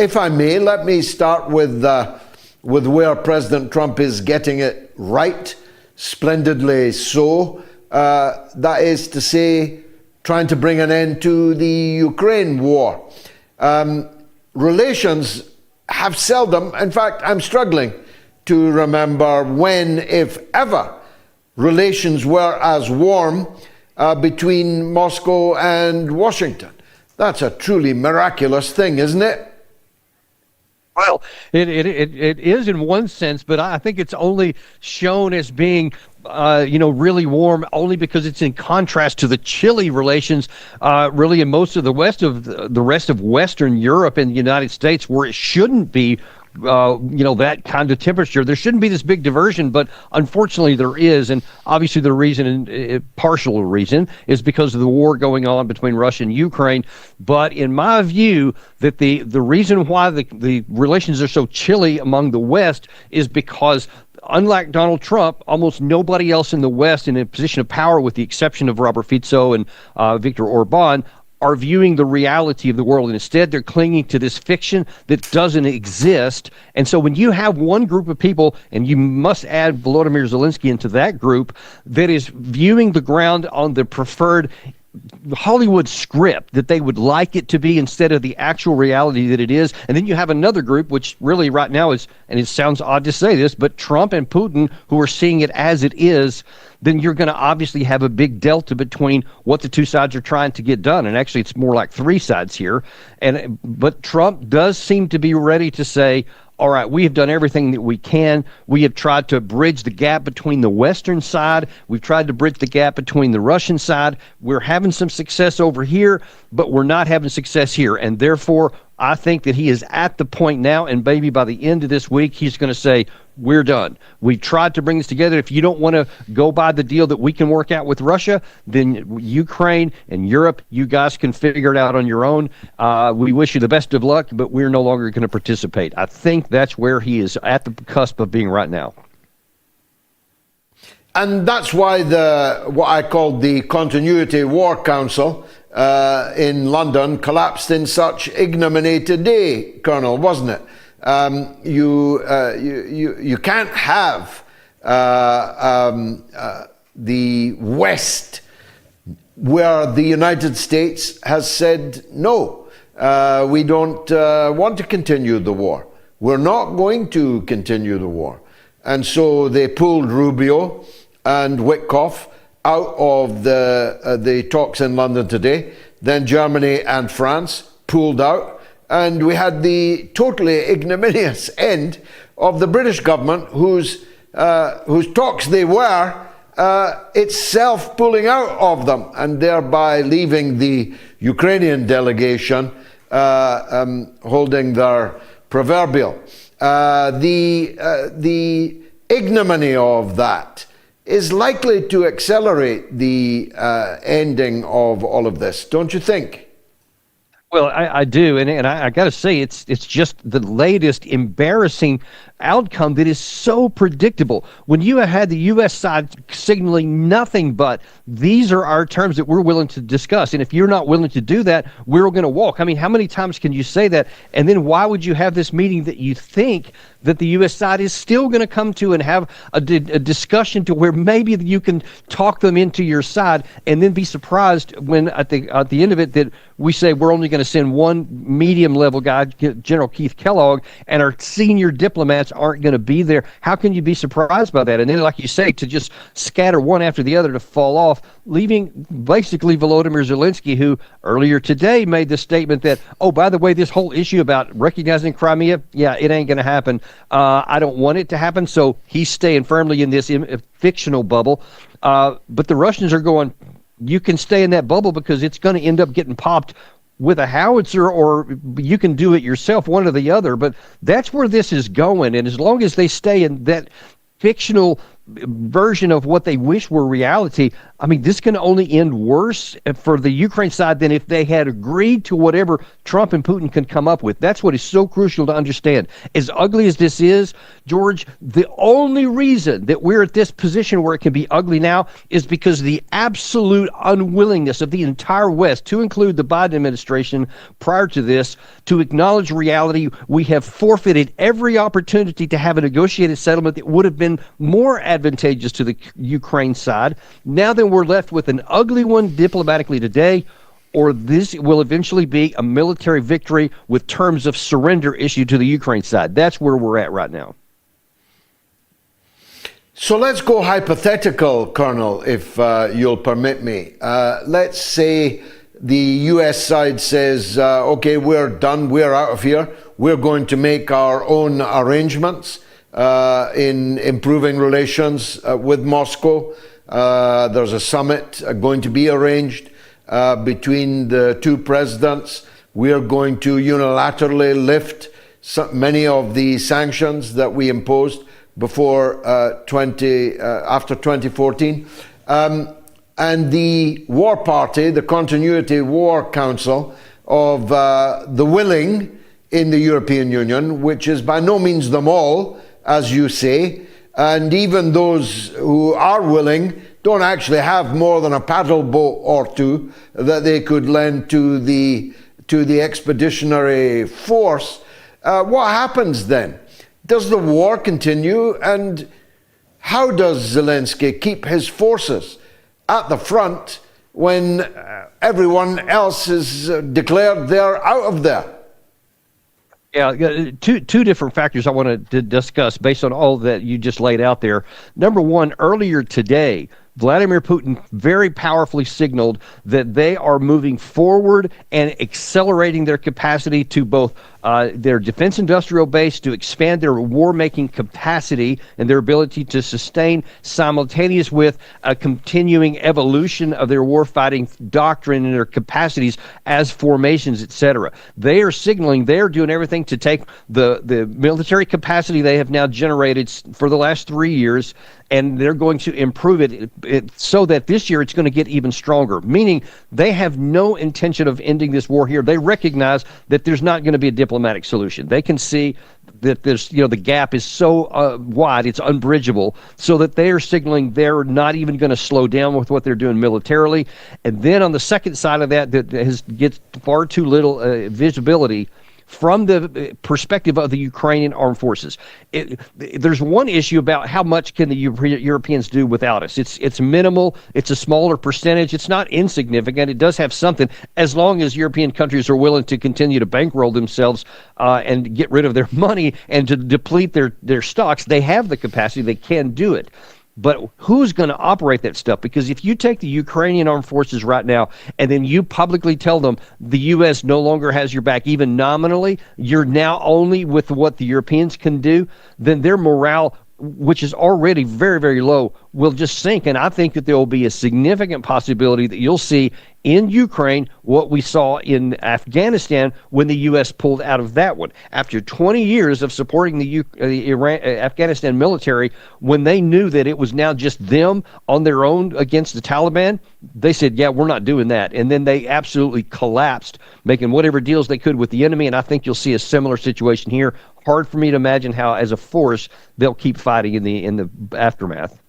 if I may, let me start with where President Trump is getting it right, splendidly so. That is to say, trying to bring an end to the Ukraine war. Relations have seldom, in fact, I'm struggling to remember when, if ever, relations were as warm between Moscow and Washington. That's a truly miraculous thing, isn't it? Well, it is in one sense, but I think it's only shown as being really warm only because it's in contrast to the chilly relations really in most of the rest of Western Europe and the United States, where it shouldn't be that kind of temperature. There shouldn't be this big diversion, but unfortunately there is. And obviously the reason, partial reason, is because of the war going on between Russia and Ukraine. But in my view, that the reason why the relations are so chilly among the West is because, unlike Donald Trump, almost nobody else in the West in a position of power, with the exception of Robert Fico and Viktor Orban, are viewing the reality of the world, and instead they're clinging to this fiction that doesn't exist. And so when you have one group of people, and you must add Volodymyr Zelensky into that group, that is viewing the ground on the preferred Hollywood script that they would like it to be instead of the actual reality that it is. And then you have another group, which really right now is, and it sounds odd to say this, but Trump and Putin, who are seeing it as it is. Then you're going to obviously have a big delta between what the two sides are trying to get done. And actually, it's more like three sides here. But Trump does seem to be ready to say, all right, we have done everything that we can. We have tried to bridge the gap between the Western side. We've tried to bridge the gap between the Russian side. We're having some success over here, but we're not having success here. And therefore, I think that he is at the point now, and maybe by the end of this week, he's going to say, we're done. We tried to bring this together. If you don't want to go by the deal that we can work out with Russia, then Ukraine and Europe, you guys can figure it out on your own. We wish you the best of luck, but we're no longer going to participate. I think that's where he is at the cusp of being right now. And that's why what I called the Continuity War Council in London collapsed in such ignominy today, Colonel, wasn't it? You can't have the West, where the United States has said no, we don't want to continue the war. We're not going to continue the war. And so they pulled Rubio and Witkoff out of the talks in London today. Then Germany and France pulled out. And we had the totally ignominious end of the British government, whose talks they were, itself pulling out of them, and thereby leaving the Ukrainian delegation holding their proverbial. The ignominy of that is likely to accelerate the ending of all of this, don't you think? Well, I do, and I got to say, it's just the latest embarrassing outcome that is so predictable. When you had the U.S. side signaling nothing but, these are our terms that we're willing to discuss, and if you're not willing to do that, we're going to walk. I mean, how many times can you say that? And then why would you have this meeting that you think that the U.S. side is still going to come to and have a discussion to where maybe you can talk them into your side, and then be surprised when at the end of it that we say we're only going to send one medium level guy, General Keith Kellogg, and our senior diplomats aren't going to be there. How can you be surprised by that? And then, like you say, to just scatter one after the other to fall off, leaving basically Volodymyr Zelensky, who earlier today made the statement that, oh, by the way, this whole issue about recognizing Crimea, yeah, it ain't going to happen. I don't want it to happen. So he's staying firmly in this fictional bubble. But the Russians are going, you can stay in that bubble because it's going to end up getting popped with a howitzer, or you can do it yourself, one or the other. But that's where this is going. And as long as they stay in that fictional version of what they wish were reality, I mean, this can only end worse for the Ukraine side than if they had agreed to whatever Trump and Putin can come up with. That's what is so crucial to understand. As ugly as this is, George, the only reason that we're at this position where it can be ugly now is because of the absolute unwillingness of the entire West, to include the Biden administration prior to this, to acknowledge reality. We have forfeited every opportunity to have a negotiated settlement that would have been more advantageous to the Ukraine side. Now then, we're left with an ugly one diplomatically today, or this will eventually be a military victory with terms of surrender issued to the Ukraine side. That's where we're at right now. So let's go hypothetical, Colonel, if you'll permit me. Let's say the U.S. side says, okay, we're done, we're out of here. We're going to make our own arrangements in improving relations with Moscow. There's a summit going to be arranged between the two presidents. We're going to unilaterally lift many of the sanctions that we imposed before after 2014. And the War Party, the Continuity War Council of the willing in the European Union, which is by no means them all, as you say, and even those who are willing don't actually have more than a paddle boat or two that they could lend to the expeditionary force. What happens then? Does the war continue? And how does Zelensky keep his forces at the front when everyone else is declared they're out of there? Yeah, two different factors I want to discuss based on all that you just laid out there. Number one, earlier today, Vladimir Putin very powerfully signaled that they are moving forward and accelerating their capacity to both their defense industrial base, to expand their war-making capacity and their ability to sustain, simultaneous with a continuing evolution of their war-fighting doctrine and their capacities as formations, etc. They are signaling they are doing everything to take the military capacity they have now generated for the last 3 years, and they're going to improve it so that this year it's going to get even stronger, meaning they have no intention of ending this war here. They recognize that there's not going to be a diplomatic solution. They can see that there's, the gap is so wide, it's unbridgeable, so that they are signaling they're not even going to slow down with what they're doing militarily. And then on the second side of that gets far too little visibility from the perspective of the Ukrainian armed forces. There's one issue about how much can the Europeans do without us. It's minimal. It's a smaller percentage. It's not insignificant. It does have something, as long as European countries are willing to continue to bankroll themselves and get rid of their money and to deplete their stocks. They have the capacity. They can do it. But who's going to operate that stuff? Because if you take the Ukrainian armed forces right now and then you publicly tell them the U.S. no longer has your back, even nominally, you're now only with what the Europeans can do, then their morale, which is already very, very low, will just sink. And I think that there will be a significant possibility that you'll see in Ukraine what we saw in Afghanistan when the U.S. pulled out of that one. After 20 years of supporting the Afghanistan military, when they knew that it was now just them on their own against the Taliban, they said, yeah, we're not doing that. And then they absolutely collapsed, making whatever deals they could with the enemy. And I think you'll see a similar situation here. Hard for me to imagine how, as a force, they'll keep fighting in the aftermath.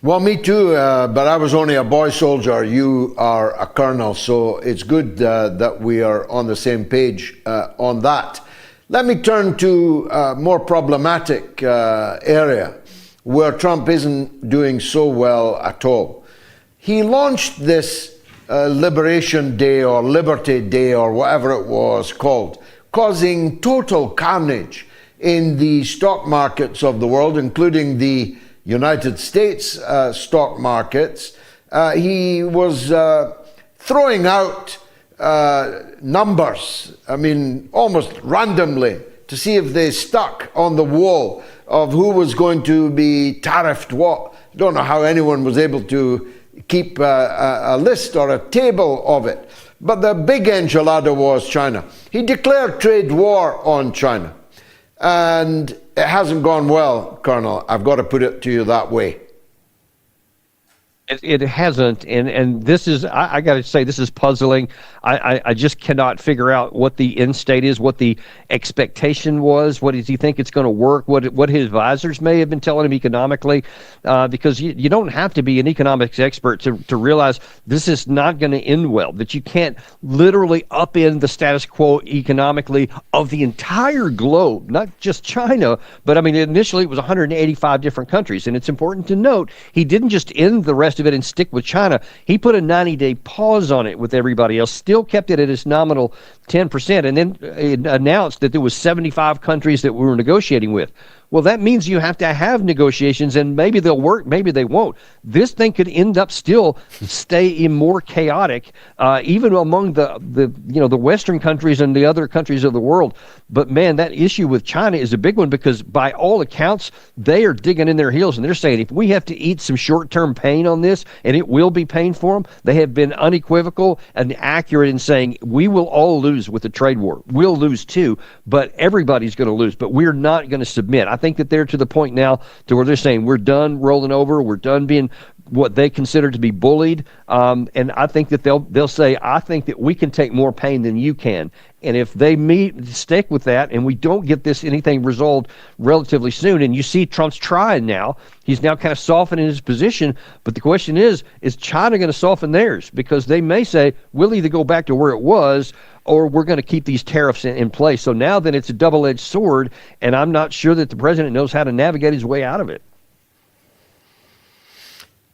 Well, me too, but I was only a boy soldier. You are a colonel, so it's good that we are on the same page on that. Let me turn to a more problematic area where Trump isn't doing so well at all. He launched this Liberation Day or Liberty Day or whatever it was called, causing total carnage in the stock markets of the world, including the United States stock markets. He was throwing out numbers, almost randomly, to see if they stuck on the wall of who was going to be tariffed what. I don't know how anyone was able to keep a list or a table of it. But the big enchilada was China. He declared trade war on China. And it hasn't gone well, Colonel. I've got to put it to you that way. It hasn't, and this is, I got to say, this is puzzling. I just cannot figure out what the end state is, what the expectation was. What does he think it's going to work? What his advisors may have been telling him economically, because you don't have to be an economics expert to realize this is not going to end well, that you can't literally upend the status quo economically of the entire globe, not just China, but I mean, initially it was 185 different countries. And it's important to note, he didn't just end the rest of it and stick with China. He put a 90-day pause on it with everybody else, still kept it at its nominal 10%, and then it announced that there was 75 countries that we were negotiating with. Well, that means you have to have negotiations, and maybe they'll work, maybe they won't. This thing could end up still stay more chaotic, even among the Western countries and the other countries of the world. But man, that issue with China is a big one, because by all accounts, they are digging in their heels, and they're saying if we have to eat some short-term pain on this, and it will be pain for them, they have been unequivocal and accurate in saying we will all lose with the trade war. We'll lose too, but everybody's going to lose. But we're not going to submit. I think that they're to the point now to where they're saying we're done rolling over, we're done being what they consider to be bullied, and I think that they'll say, I think that we can take more pain than you can. And if they stick with that, and we don't get anything resolved relatively soon, and you see Trump's trying now, he's now kind of softening his position, but the question is China going to soften theirs? Because they may say, we'll either go back to where it was, or we're going to keep these tariffs in place. So now then it's a double-edged sword, and I'm not sure that the president knows how to navigate his way out of it.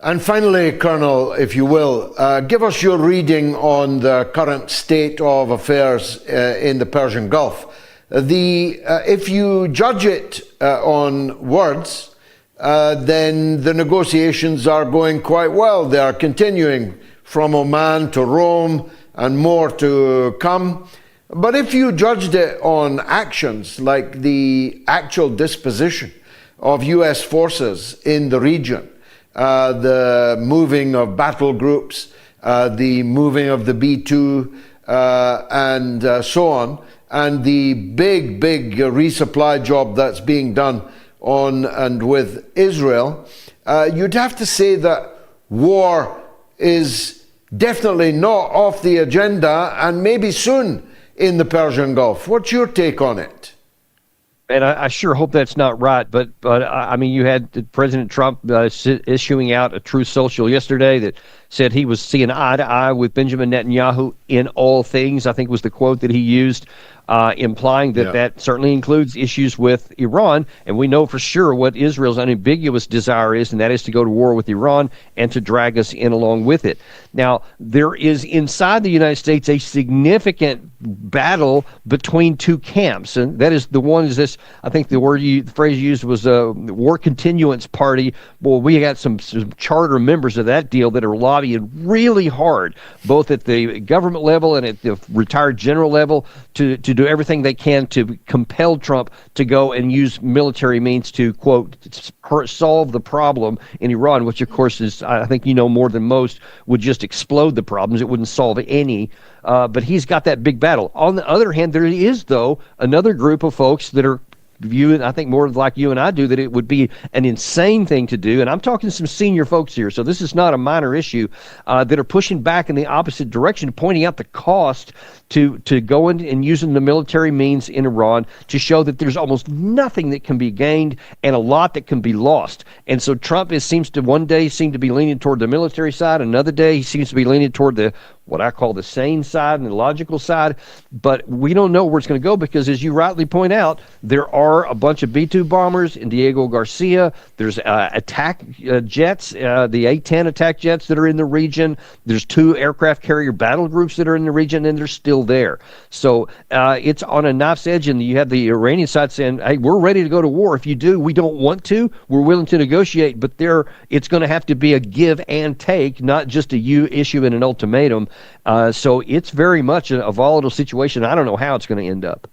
And finally, Colonel, if you will, give us your reading on the current state of affairs in the Persian Gulf. If you judge it on words, then the negotiations are going quite well. They are continuing from Oman to Rome, and more to come. But if you judged it on actions, like the actual disposition of U.S. forces in the region, the moving of battle groups, the moving of the B-2, and so on, and the big resupply job that's being done on and with Israel, you'd have to say that war is definitely not off the agenda, and maybe soon in the Persian Gulf. What's your take on it? And I sure hope that's not right, but I mean, you had President Trump issuing out a Truth Social yesterday that said he was seeing eye to eye with Benjamin Netanyahu in all things, I think was the quote that he used, implying that that certainly includes issues with Iran. And we know for sure what Israel's unambiguous desire is, and that is to go to war with Iran and to drag us in along with it. Now, there is inside the United States a significant battle between two camps, and that is the one is this, I think the phrase used was a war continuance party. Well, we got some charter members of that deal that are lobbying really hard, both at the government level and at the retired general level, to do everything they can to compel Trump to go and use military means to, quote, solve the problem in Iran, which of course is, I think you know more than most, would just explode the problems. It wouldn't solve any. But he's got that big battle. On the other hand, there is, though, another group of folks that are viewing, I think more like you and I do, that it would be an insane thing to do. And I'm talking to some senior folks here, so this is not a minor issue, that are pushing back in the opposite direction, pointing out the cost to go in and using the military means in Iran to show that there's almost nothing that can be gained and a lot that can be lost. And so Trump seems to one day seem to be leaning toward the military side, another day he seems to be leaning toward the what I call the sane side and the logical side, but we don't know where it's going to go because, as you rightly point out, there are a bunch of B-2 bombers in Diego Garcia. There's attack jets, the A-10 attack jets that are in the region. There's 2 aircraft carrier battle groups that are in the region, and they're still there. So it's on a knife's edge, and you have the Iranian side saying, hey, we're ready to go to war. If you do, we don't want to. We're willing to negotiate, but it's going to have to be a give and take, not just you issuing an ultimatum. So it's very much a volatile situation. I don't know how it's going to end up.